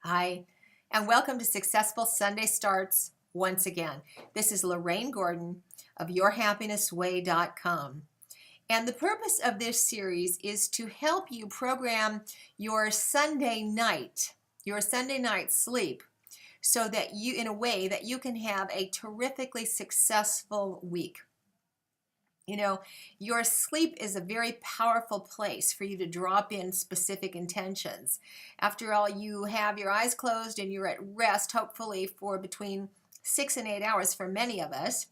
Hi, and welcome to Successful Sunday Starts once again. This is Lorane Gordon of YourHappinessWay.com. And the purpose of this series is to help you program your Sunday night sleep, so that you, in a way that you can have a terrifically successful week. You know, your sleep is a very powerful place for you to drop in specific intentions. After all, you have your eyes closed and you're at rest, hopefully for between 6 and 8 hours for many of us.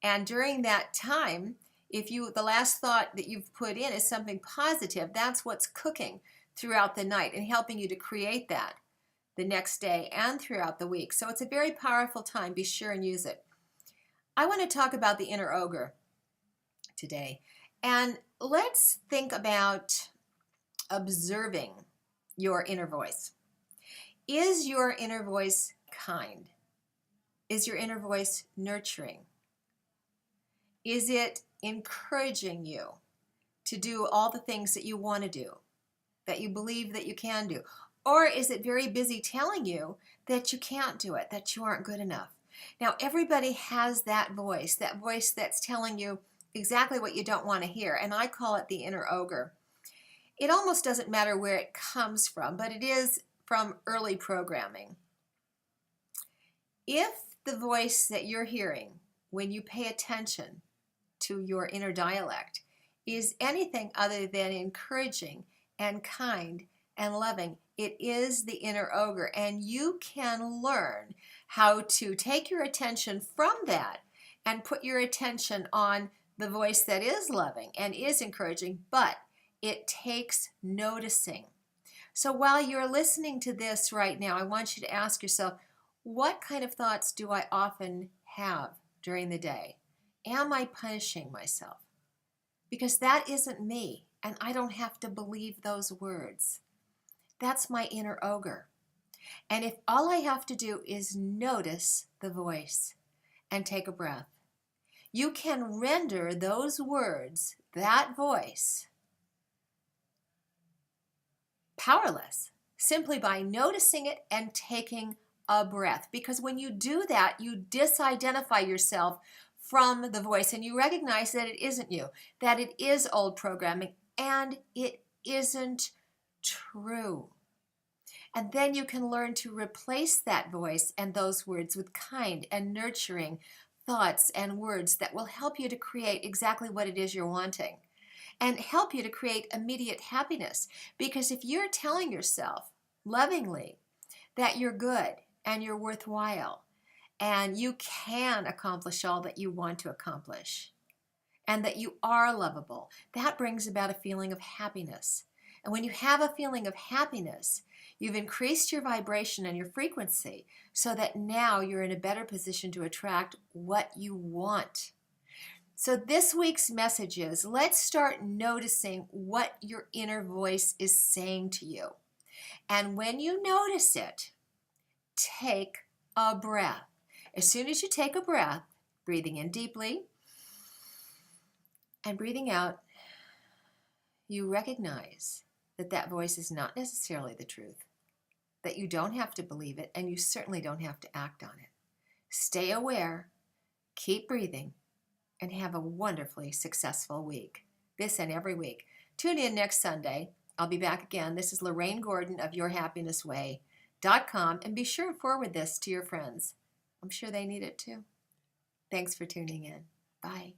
And during that time, if the last thought that you've put in is something positive, that's what's cooking throughout the night and helping you to create that the next day and throughout the week. So it's a very powerful time. Be sure and use it. I want to talk about the inner ogre today. And let's think about observing your inner voice. Is your inner voice kind? Is your inner voice nurturing? Is it encouraging you to do all the things that you want to do, that you believe that you can do? Or is it very busy telling you that you can't do it, that you aren't good enough? Now, everybody has that voice that's telling you exactly what you don't want to hear, and I call it the inner ogre. It almost doesn't matter where it comes from, but it is from early programming. If the voice that you're hearing when you pay attention to your inner dialect is anything other than encouraging and kind and loving, it is the inner ogre, and you can learn how to take your attention from that and put your attention on the voice that is loving and is encouraging, but it takes noticing. So while you're listening to this right now, I want you to ask yourself, what kind of thoughts do I often have during the day? Am I punishing myself? Because that isn't me, and I don't have to believe those words. That's my inner ogre. And if all I have to do is notice the voice and take a breath, you can render those words, that voice, powerless simply by noticing it and taking a breath. Because when you do that, you disidentify yourself from the voice and you recognize that it isn't you, that it is old programming, and it isn't true. And then you can learn to replace that voice and those words with kind and nurturing thoughts and words that will help you to create exactly what it is you're wanting and help you to create immediate happiness. Because if you're telling yourself lovingly that you're good and you're worthwhile and you can accomplish all that you want to accomplish and that you are lovable, that brings about a feeling of happiness. And when you have a feeling of happiness, you've increased your vibration and your frequency so that now you're in a better position to attract what you want. So this week's message is, let's start noticing what your inner voice is saying to you. And when you notice it, take a breath. As soon as you take a breath, breathing in deeply and breathing out, you recognize that that voice is not necessarily the truth, that you don't have to believe it, and you certainly don't have to act on it. Stay aware, keep breathing, and have a wonderfully successful week, this and every week. Tune in next Sunday. I'll be back again. This is Lorane Gordon of YourHappinessWay.com, and be sure to forward this to your friends. I'm sure they need it too. Thanks for tuning in. Bye.